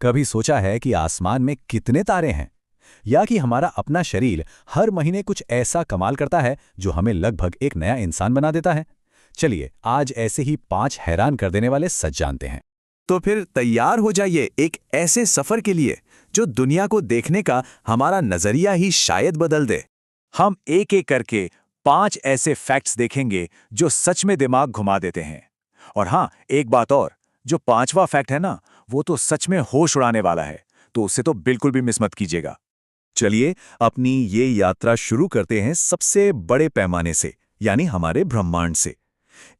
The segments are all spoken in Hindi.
कभी सोचा है कि आसमान में कितने तारे हैं, या कि हमारा अपना शरीर हर महीने कुछ ऐसा कमाल करता है जो हमें लगभग एक नया इंसान बना देता है। चलिए आज ऐसे ही 5 हैरान कर देने वाले सच जानते हैं। तो फिर तैयार हो जाइए एक ऐसे सफर के लिए जो दुनिया को देखने का हमारा नजरिया ही शायद बदल दे। हम एक एक करके 5 ऐसे फैक्ट्स देखेंगे जो सच में दिमाग घुमा देते हैं। और हाँ, एक बात और, जो 5वां फैक्ट है ना, वो तो सच में होश उड़ाने वाला है, तो उसे तो बिल्कुल भी मिस मत कीजिएगा। चलिए अपनी ये यात्रा शुरू करते हैं सबसे बड़े पैमाने से, यानी हमारे ब्रह्मांड से।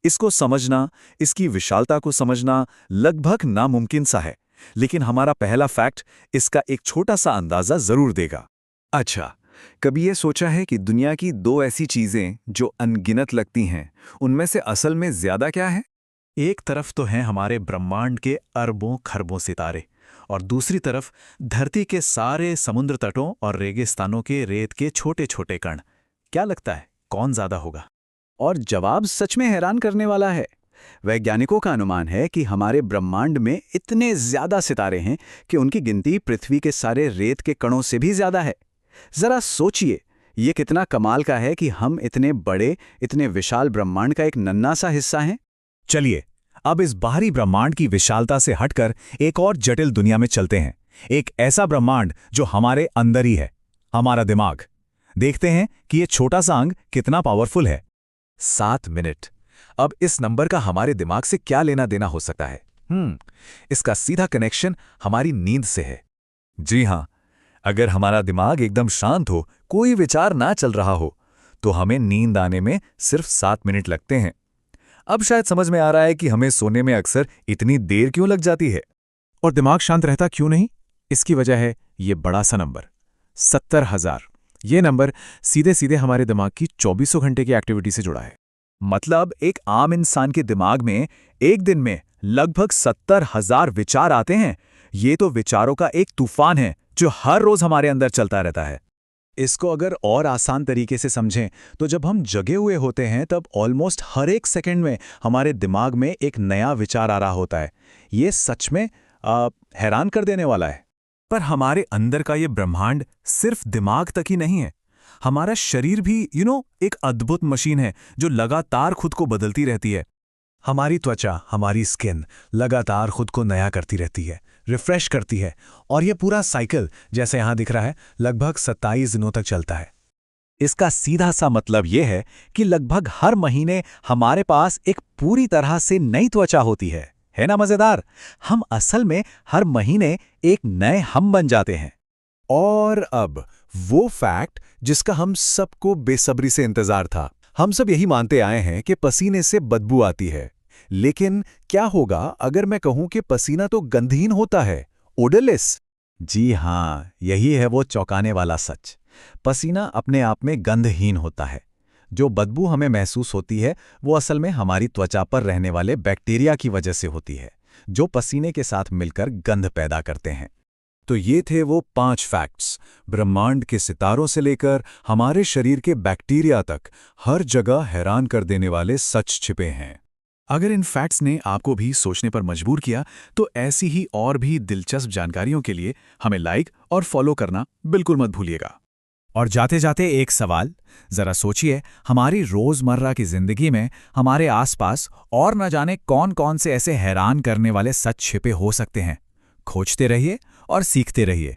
इसको समझना, इसकी विशालता को समझना लगभग नामुमकिन सा है, लेकिन हमारा पहला फैक्ट इसका एक छोटा सा अंदाजा जरूर देगा। अच्छा, कभी ये सोचा है कि दुनिया की 2 ऐसी चीजें जो अनगिनत लगती हैं, उनमें से असल में ज्यादा क्या है? एक तरफ तो हैं हमारे ब्रह्मांड के अरबों खरबों सितारे, और दूसरी तरफ धरती के सारे समुद्र तटों और रेगिस्तानों के रेत के छोटे छोटे कण। क्या लगता है कौन ज्यादा होगा? और जवाब सच में हैरान करने वाला है। वैज्ञानिकों का अनुमान है कि हमारे ब्रह्मांड में इतने ज्यादा सितारे हैं कि उनकी गिनती पृथ्वी के सारे रेत के कणों से भी ज्यादा है। जरा सोचिए, ये कितना कमाल का है कि हम इतने बड़े, इतने विशाल ब्रह्मांड का एक नन्हा सा हिस्सा हैं। चलिए अब इस बाहरी ब्रह्मांड की विशालता से हटकर एक और जटिल दुनिया में चलते हैं। एक ऐसा ब्रह्मांड जो हमारे अंदर ही है, हमारा दिमाग। देखते हैं कि ये छोटा सा अंग कितना पावरफुल है। 7 मिनट। अब इस नंबर का हमारे दिमाग से क्या लेना देना हो सकता है? इसका सीधा कनेक्शन हमारी नींद से है। जी हां, अगर हमारा दिमाग एकदम शांत हो, कोई विचार ना चल रहा हो, तो हमें नींद आने में सिर्फ 7 मिनट लगते हैं। अब शायद समझ में आ रहा है कि हमें सोने में अक्सर इतनी देर क्यों लग जाती है। और दिमाग शांत रहता क्यों नहीं? इसकी वजह है ये बड़ा सा नंबर 70,000। ये नंबर सीधे सीधे हमारे दिमाग की 24 घंटे की एक्टिविटी से जुड़ा है। मतलब एक आम इंसान के दिमाग में एक दिन में लगभग 70,000 विचार आते हैं। ये तो विचारों का एक तूफान है जो हर रोज हमारे अंदर चलता रहता है। इसको अगर और आसान तरीके से समझें तो जब हम जगे हुए होते हैं तब ऑलमोस्ट हर एक सेकंड में हमारे दिमाग में एक नया विचार आ रहा होता है। ये सच में हैरान कर देने वाला है। पर हमारे अंदर का ये ब्रह्मांड सिर्फ दिमाग तक ही नहीं है। हमारा शरीर भी एक अद्भुत मशीन है जो लगातार खुद को बदलती रहती है। हमारी त्वचा, हमारी स्किन लगातार खुद को नया करती रहती है, रिफ्रेश करती है, और ये पूरा साइकिल, जैसे यहां दिख रहा है, लगभग 27 दिनों तक चलता है। इसका सीधा सा मतलब यह है कि लगभग हर महीने हमारे पास एक पूरी तरह से नई त्वचा होती है ना मजेदार? हम असल में हर महीने एक नए हम बन जाते हैं। और अब वो फैक्ट जिसका हम सबको बेसब्री से इंतजार था। हम सब यही मानते आए हैं कि पसीने से बदबू आती है, लेकिन क्या होगा अगर मैं कहूं कि पसीना तो गंधहीन होता है, ओडरलेस? जी हां, यही है वो चौंकाने वाला सच। पसीना अपने आप में गंधहीन होता है। जो बदबू हमें महसूस होती है वो असल में हमारी त्वचा पर रहने वाले बैक्टीरिया की वजह से होती है, जो पसीने के साथ मिलकर गंध पैदा करते हैं। तो ये थे वो 5 फैक्ट्स। ब्रह्मांड के सितारों से लेकर हमारे शरीर के बैक्टीरिया तक हर जगह हैरान कर देने वाले सच छिपे हैं। अगर इन फैक्ट्स ने आपको भी सोचने पर मजबूर किया, तो ऐसी ही और भी दिलचस्प जानकारियों के लिए हमें लाइक और फॉलो करना बिल्कुल मत भूलिएगा। और जाते जाते एक सवाल, जरा सोचिए, हमारी रोजमर्रा की जिंदगी में हमारे आसपास और न जाने कौन कौन से ऐसे हैरान करने वाले सच छिपे हो सकते हैं। खोजते रहिए और सीखते रहिए।